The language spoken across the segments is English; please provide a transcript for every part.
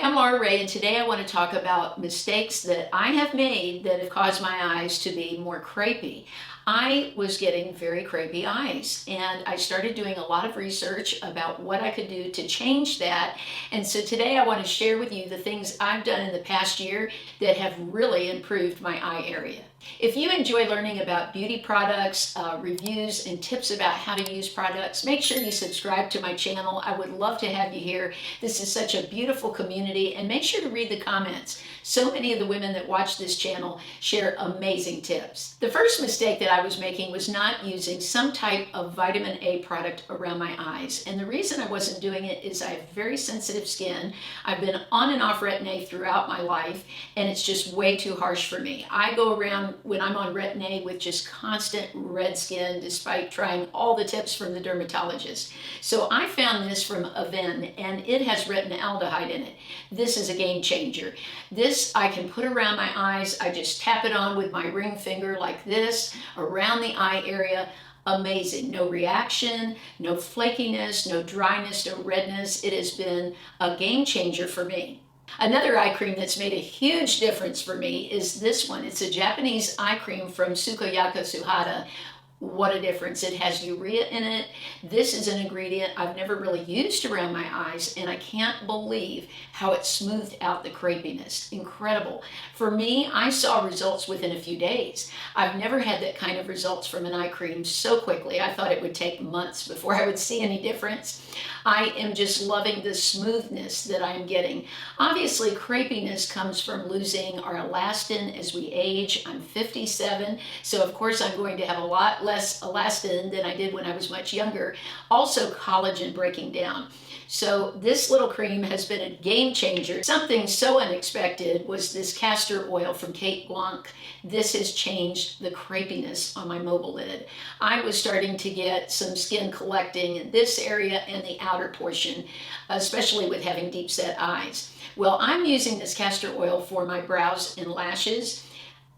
I'm Laura Ray, and today I want to talk about mistakes that I have made that have caused my eyes to be more crepey. I was getting very crepey eyes, and I started doing a lot of research about what I could do to change that. And so today I want to share with you the things I've done in the past year that have really improved my eye area. If you enjoy learning about beauty products, reviews, and tips about how to use products, make sure you subscribe to my channel. I would love to have you here. This is such a beautiful community, and make sure to read the comments. So many of the women that watch this channel share amazing tips. The first mistake that I was making was not using some type of vitamin A product around my eyes. And the reason I wasn't doing it is I have very sensitive skin. I've been on and off Retin-A throughout my life, and it's just way too harsh for me. I go around when I'm on Retin-A with just constant red skin despite trying all the tips from the dermatologist. So I found this from Avène, and it has retinaldehyde in it. This is a game changer. This I can put around my eyes. I just tap it on with my ring finger like this around the eye area. Amazing. No reaction, no flakiness, no dryness, no redness. It has been a game changer for me. Another eye cream that's made a huge difference for me is this one. It's a Japanese eye cream from Sukoyaka Suhada. What a difference. It has urea in it. This is an ingredient I've never really used around my eyes, and I can't believe how it smoothed out the crepiness. Incredible. For me, I saw results within a few days. I've never had that kind of results from an eye cream so quickly. I thought it would take months before I would see any difference. I am just loving the smoothness that I'm getting. Obviously, crepiness comes from losing our elastin as we age. I'm 57, so of course I'm going to have a lot less elastin than I did when I was much younger. Also, collagen breaking down. So this little cream has been a game changer. Something so unexpected was this castor oil from Blanc. This has changed the crepiness on my mobile lid. I was starting to get some skin collecting in this area and the outer portion, especially with having deep set eyes. Well, I'm using this castor oil for my brows and lashes.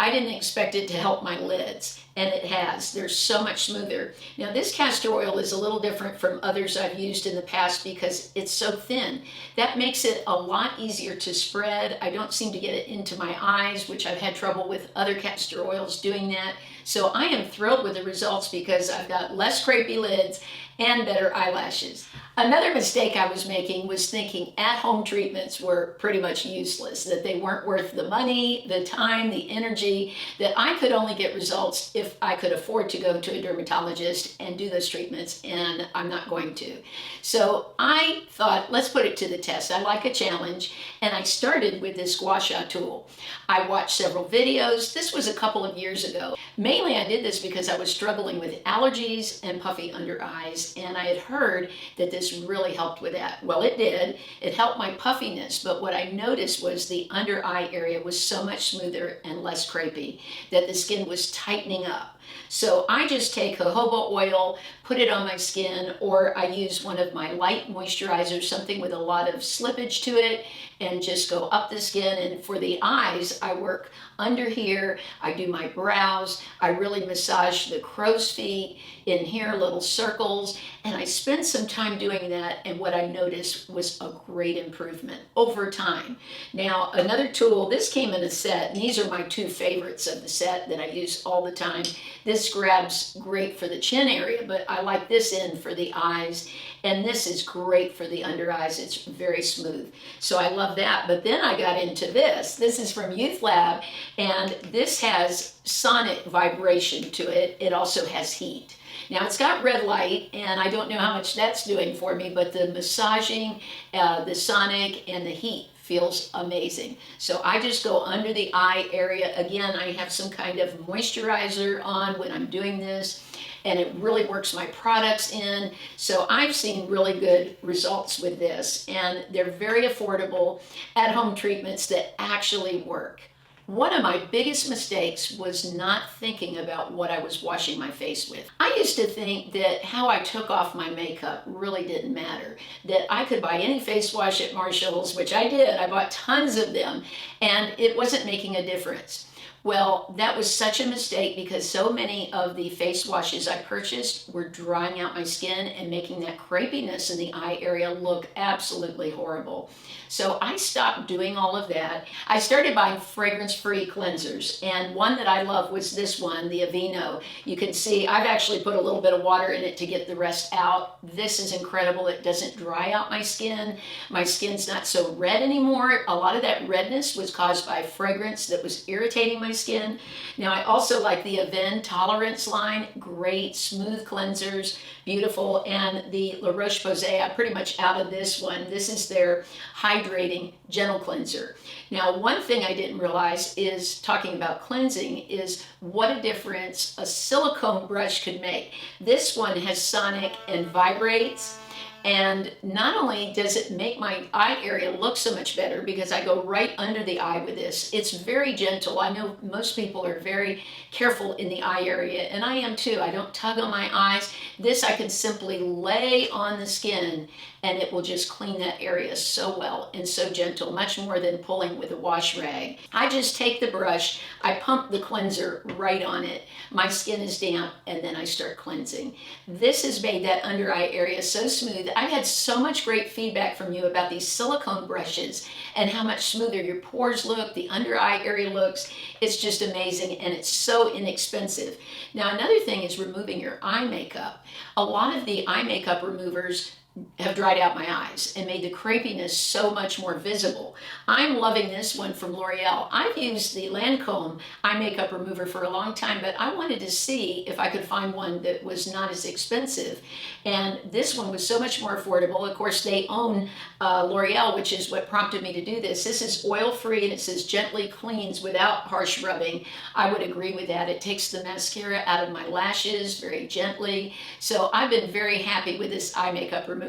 I didn't expect it to help my lids, and it has. They're so much smoother. Now, this castor oil is a little different from others I've used in the past because it's so thin. That makes it a lot easier to spread. I don't seem to get it into my eyes, which I've had trouble with other castor oils doing that. So I am thrilled with the results because I've got less crepey lids and better eyelashes. Another mistake I was making was thinking at-home treatments were pretty much useless, that they weren't worth the money, the time, the energy, that I could only get results if I could afford to go to a dermatologist and do those treatments, and I'm not going to. So I thought, let's put it to the test. I like a challenge, and I started with this Gua Sha tool. I watched several videos. This was a couple of years ago. Mainly I did this because I was struggling with allergies and puffy under eyes, and I had heard that this really helped with that. Well, it did. It helped my puffiness, but what I noticed was the under eye area was so much smoother and less crepey, that the skin was tightening up. So I just take jojoba oil, put it on my skin, or I use one of my light moisturizers, something with a lot of slippage to it, and just go up the skin. And for the eyes, I work under here, I do my brows, I really massage the crow's feet, in here, little circles, and I spend some time doing that, and what I noticed was a great improvement over time. Now, another tool, this came in a set, and these are my two favorites of the set that I use all the time. This grabs great for the chin area, but I like this end for the eyes, and this is great for the under eyes. It's very smooth, so I love that. But then I got into this. This is from Youthlab, and this has sonic vibration to it. It also has heat. Now, it's got red light, and I don't know how much that's doing for me, but the massaging, the sonic, and the heat feels amazing. So I just go under the eye area. Again, I have some kind of moisturizer on when I'm doing this, and it really works my products in. So I've seen really good results with this, and they're very affordable at-home treatments that actually work. One of my biggest mistakes was not thinking about what I was washing my face with. I used to think that how I took off my makeup really didn't matter, that I could buy any face wash at Marshall's, which I did. I bought tons of them, and it wasn't making a difference. Well, that was such a mistake because so many of the face washes I purchased were drying out my skin and making that crepiness in the eye area look absolutely horrible. So I stopped doing all of that. I started buying fragrance-free cleansers, and one that I love was this one, the Aveeno. You can see I've actually put a little bit of water in it to get the rest out. This is incredible. It doesn't dry out my skin. My skin's not so red anymore. A lot of that redness was caused by fragrance that was irritating my skin. Now I also like the Avène Tolerance line. Great smooth cleansers, beautiful. And the La Roche-Posay, I'm pretty much out of this one. This is their Hydrating Gentle Cleanser. Now, one thing I didn't realize is, talking about cleansing, is what a difference a silicone brush could make. This one has sonic and vibrates. And not only does it make my eye area look so much better because I go right under the eye with this, it's very gentle. I know most people are very careful in the eye area, and I am too. I don't tug on my eyes. This I can simply lay on the skin and it will just clean that area so well and so gentle, much more than pulling with a wash rag. I just take the brush, I pump the cleanser right on it. My skin is damp, and then I start cleansing. This has made that under eye area so smooth. I've had so much great feedback from you about these silicone brushes and how much smoother your pores look, the under eye area looks. It's just amazing, and it's so inexpensive. Now, another thing is removing your eye makeup. A lot of the eye makeup removers have dried out my eyes and made the crepiness so much more visible. I'm loving this one from L'Oreal. I've used the Lancome eye makeup remover for a long time, but I wanted to see if I could find one that was not as expensive. And this one was so much more affordable. Of course, they own L'Oreal, which is what prompted me to do this. This is oil-free, and it says gently cleans without harsh rubbing. I would agree with that. It takes the mascara out of my lashes very gently. So I've been very happy with this eye makeup remover.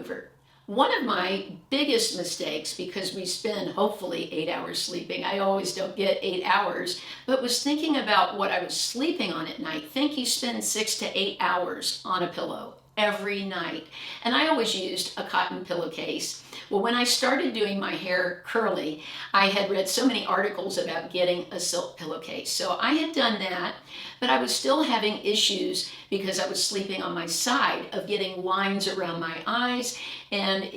One of my biggest mistakes, because we spend hopefully 8 hours sleeping, I always don't get 8 hours, but was thinking about what I was sleeping on at night. Think you spend 6 to 8 hours on a pillow every night. And I always used a cotton pillowcase. Well, when I started doing my hair curly, I had read so many articles about getting a silk pillowcase. So I had done that, but I was still having issues because I was sleeping on my side, of getting lines around my eyes, and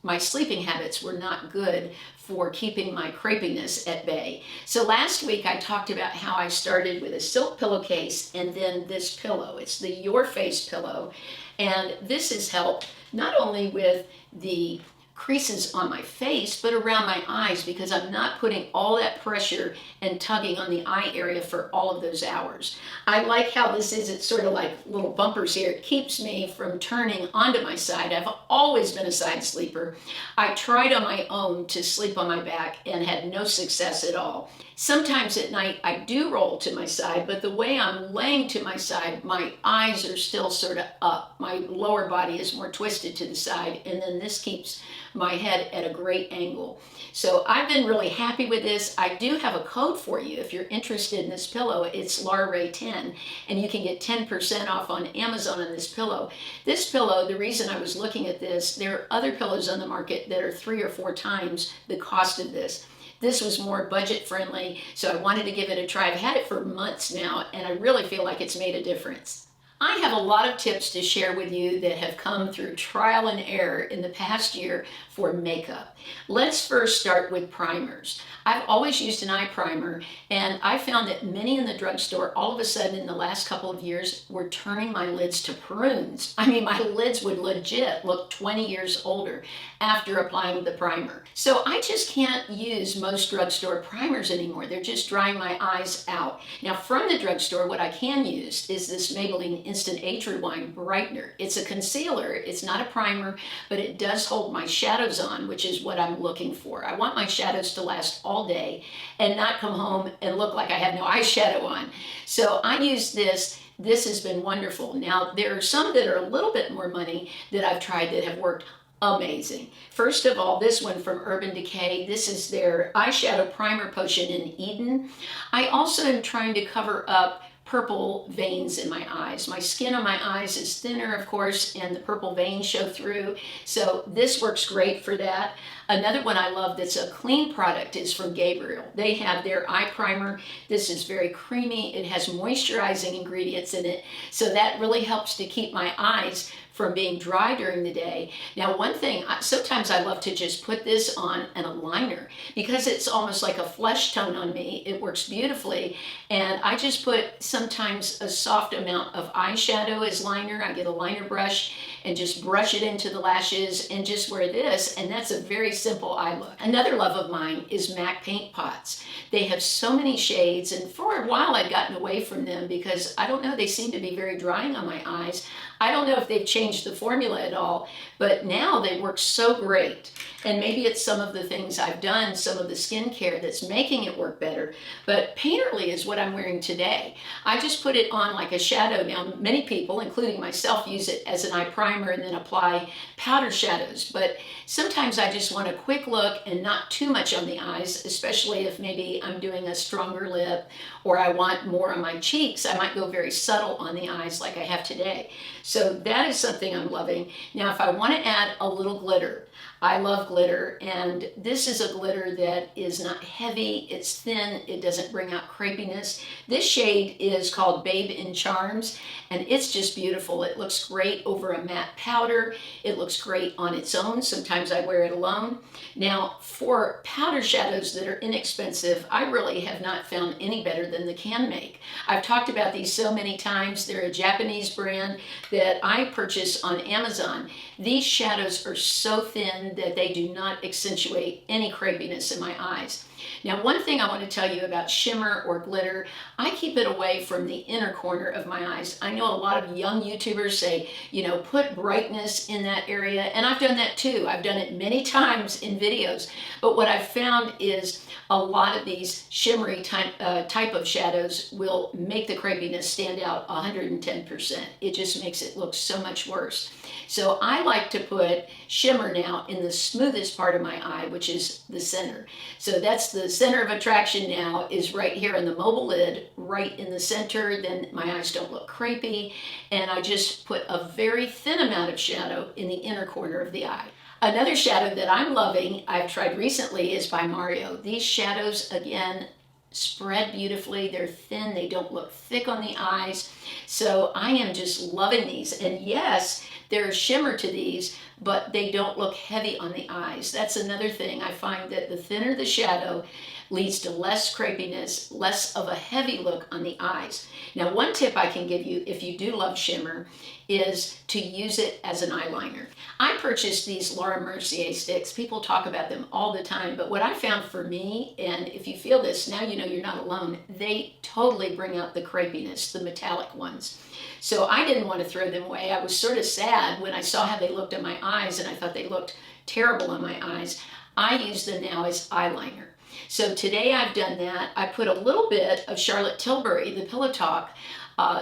my sleeping habits were not good for keeping my crepiness at bay. So last week I talked about how I started with a silk pillowcase and then this pillow. It's the YourFacePillow, and this has helped not only with the creases on my face, but around my eyes, because I'm not putting all that pressure and tugging on the eye area for all of those hours. I like how this is, it's sort of like little bumpers here. It keeps me from turning onto my side. I've always been a side sleeper. I tried on my own to sleep on my back and had no success at all. Sometimes at night I do roll to my side, but the way I'm laying to my side, my eyes are still sort of up. My lower body is more twisted to the side, and then this keeps my head at a great angle. So I've been really happy with this. I do have a code for you if you're interested in this pillow. It's LARRAY10, and you can get 10% off on Amazon on this pillow. This pillow, the reason I was looking at this, there are other pillows on the market that are 3 or 4 times the cost of this. This was more budget friendly, so I wanted to give it a try. I've had it for months now, and I really feel like it's made a difference. I have a lot of tips to share with you that have come through trial and error in the past year for makeup. Let's first start with primers. I've always used an eye primer, and I found that many in the drugstore all of a sudden in the last couple of years were turning my lids to prunes. I mean, my lids would legit look 20 years older after applying the primer. So I just can't use most drugstore primers anymore. They're just drying my eyes out. Now, from the drugstore, what I can use is this Maybelline Instant Age Rewind Brightener. It's a concealer, it's not a primer, but it does hold my shadows on, which is what I'm looking for. I want my shadows to last all day and not come home and look like I have no eyeshadow on. So I use this. This has been wonderful. Now, there are some that are a little bit more money that I've tried that have worked amazing. First of all, this one from Urban Decay. This is their eyeshadow primer potion in Eden. I also am trying to cover up purple veins in my eyes. My skin on my eyes is thinner, of course, and the purple veins show through. So this works great for that. Another one I love that's a clean product is from Gabriel. They have their eye primer. This is very creamy. It has moisturizing ingredients in it. So that really helps to keep my eyes from being dry during the day. Now, one thing, sometimes I love to just put this on an liner because it's almost like a flesh tone on me. It works beautifully. And I just put sometimes a soft amount of eyeshadow as liner. I get a liner brush and just brush it into the lashes and just wear this. And that's a very simple eye look. Another love of mine is MAC paint pots. They have so many shades, and for a while I'd gotten away from them because I don't know, they seem to be very drying on my eyes. I don't know if they've changed the formula at all, but now they work so great. And maybe it's some of the things I've done, some of the skincare that's making it work better. But Painterly is what I'm wearing today. I just put it on like a shadow. Now, many people, including myself, use it as an eye primer and then apply powder shadows. But sometimes I just want a quick look and not too much on the eyes, especially if maybe I'm doing a stronger lip or I want more on my cheeks. I might go very subtle on the eyes like I have today. So that is something I'm loving. Now, if I want to add a little glitter, I love glitter, and this is a glitter that is not heavy, it's thin, it doesn't bring out crepiness. This shade is called Babe in Charms, and it's just beautiful. It looks great over a matte powder. It looks great on its own. Sometimes I wear it alone. Now, for powder shadows that are inexpensive, I really have not found any better than the Canmake. I've talked about these so many times. They're a Japanese brand that I purchase on Amazon. These shadows are so thin that they do not accentuate any crepiness in my eyes. Now, one thing I want to tell you about shimmer or glitter, I keep it away from the inner corner of my eyes. I know a lot of young YouTubers say, you know, put brightness in that area, and I've done that too. I've done it many times in videos, but what I've found is a lot of these shimmery type of shadows will make the crepiness stand out 110%. It just makes it look so much worse. So I like to put shimmer now in the smoothest part of my eye, which is the center. So that's the center of attraction now, is right here in the mobile lid, right in the center. Then my eyes don't look crepey. And I just put a very thin amount of shadow in the inner corner of the eye. Another shadow that I'm loving, I've tried recently, is by Mario. These shadows, again, spread beautifully. They're thin. They don't look thick on the eyes. So I am just loving these. And yes, there's shimmer to these, but they don't look heavy on the eyes. That's another thing. I find that the thinner the shadow leads to less crepiness, less of a heavy look on the eyes. Now, one tip I can give you if you do love shimmer is to use it as an eyeliner. I purchased these Laura Mercier sticks. People talk about them all the time, but what I found for me, and if you feel this, now you know you're not alone, they totally bring out the crepiness, the metallic ones. So I didn't want to throw them away. I was sort of sad when I saw how they looked on my eyes, and I thought they looked terrible on my eyes. I use them now as eyeliner. So today I've done that. I put a little bit of Charlotte Tilbury, the Pillow Talk,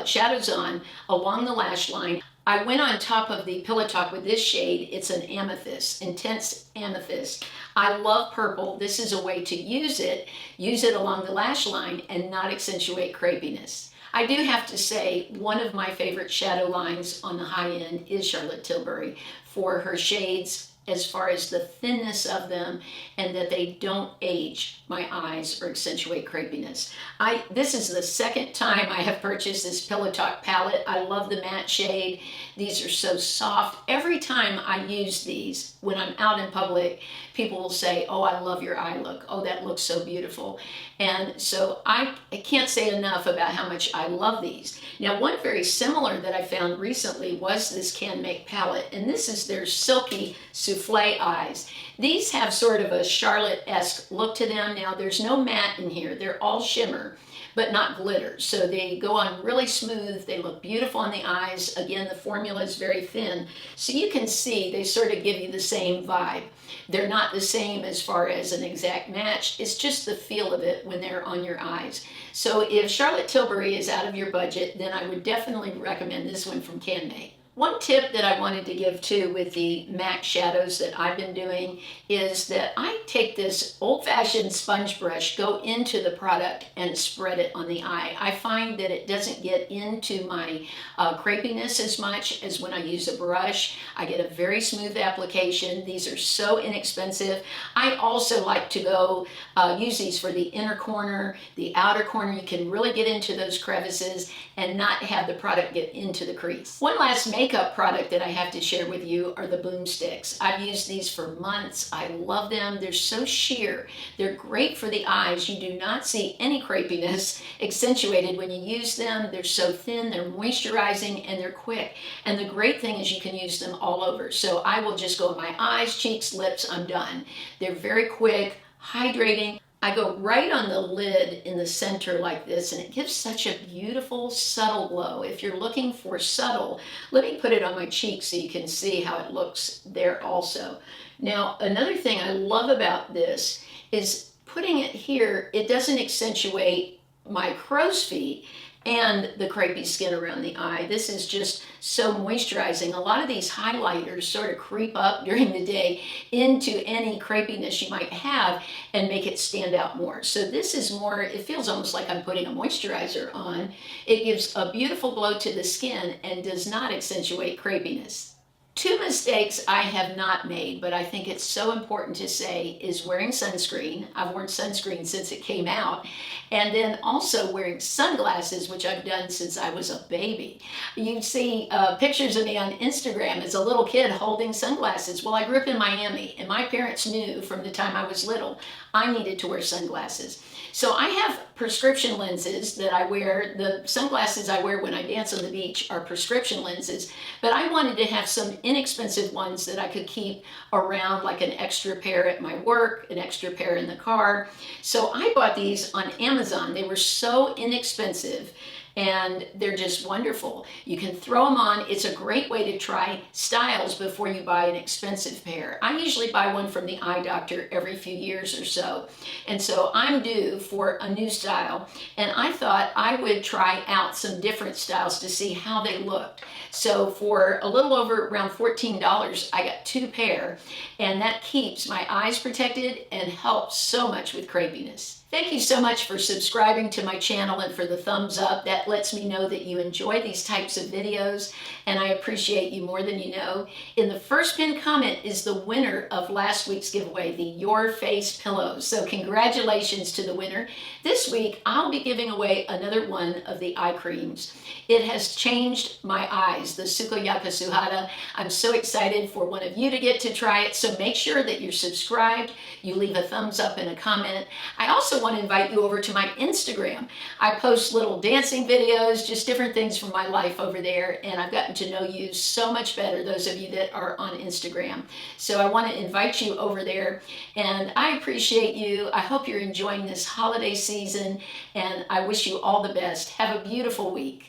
shadows on along the lash line. I went on top of the Pillow Talk with this shade. It's an amethyst, intense amethyst. I love purple. This is a way to use it along the lash line and not accentuate crepiness. I do have to say, one of my favorite shadow lines on the high end is Charlotte Tilbury for her shades, as far as the thinness of them and that they don't age my eyes or accentuate crepiness. This is the second time I have purchased this Pillow Talk palette. I love the matte shade. These are so soft. Every time I use these, when I'm out in public, people will say, oh, I love your eye look. Oh, that looks so beautiful. And so I can't say enough about how much I love these. Now, one very similar that I found recently was this Canmake palette, and this is their Silky Souffle Eyes. These have sort of a Charlotte-esque look to them. Now, there's no matte in here. They're all shimmer, but not glitter. So they go on really smooth. They look beautiful on the eyes. Again, the formula is very thin. So you can see they sort of give you the same vibe. They're not the same as far as an exact match. It's just the feel of it when they're on your eyes. So if Charlotte Tilbury is out of your budget, then I would definitely recommend this one from Canmake. One tip that I wanted to give too with the MAC shadows that I've been doing is that I take this old-fashioned sponge brush, go into the product and spread it on the eye. I find that it doesn't get into my crepiness as much as when I use a brush. I get a very smooth application. These are so inexpensive. I also like to go use these for the inner corner, the outer corner. You can really get into those crevices and not have the product get into the crease. One last makeup product that I have to share with you are the boomsticks. I've used these for months. I love them. They're so sheer. They're great for the eyes. You do not see any crepiness accentuated when you use them. They're so thin, they're moisturizing, and they're quick. And the great thing is you can use them all over. So I will just go in my eyes, cheeks, lips, I'm done. They're very quick, hydrating. I go right on the lid in the center like this, and it gives such a beautiful, subtle glow. If you're looking for subtle, let me put it on my cheeks so you can see how it looks there also. Now, another thing I love about this is putting it here, it doesn't accentuate my crow's feet and the crepey skin around the eye. This is just so moisturizing. A lot of these highlighters sort of creep up during the day into any crepiness you might have and make it stand out more. So this is more, it feels almost like I'm putting a moisturizer on. It gives a beautiful glow to the skin and does not accentuate crepiness. Two mistakes I have not made, but I think it's so important to say, is wearing sunscreen. I've worn sunscreen since it came out. And then also wearing sunglasses, which I've done since I was a baby. You see pictures of me on Instagram as a little kid holding sunglasses. Well, I grew up in Miami, and my parents knew from the time I was little I needed to wear sunglasses. So I have prescription lenses that I wear. The sunglasses I wear when I dance on the beach are prescription lenses, but I wanted to have some inexpensive ones that I could keep around, like an extra pair at my work, an extra pair in the car. So I bought these on Amazon. They were so inexpensive, and they're just wonderful. You can throw them on. It's a great way to try styles before you buy an expensive pair. I usually buy one from the eye doctor every few years or so. And so I'm due for a new style, and I thought I would try out some different styles to see how they looked. So for a little over around $14, I got 2 pair, and that keeps my eyes protected and helps so much with crepiness. Thank you so much for subscribing to my channel and for the thumbs up. That lets me know that you enjoy these types of videos, and I appreciate you more than you know. In the first pinned comment is the winner of last week's giveaway, the YourFacePillow. So congratulations to the winner. This week, I'll be giving away another one of the eye creams. It has changed my eyes, the Sukoyaka Suhada. I'm so excited for one of you to get to try it, so make sure that you're subscribed, you leave a thumbs up and a comment. I also want to invite you over to my Instagram. I post little dancing videos, just different things from my life over there, and I've gotten to know you so much better, those of you that are on Instagram. So I want to invite you over there, and I appreciate you. I hope you're enjoying this holiday season, and I wish you all the best. Have a beautiful week.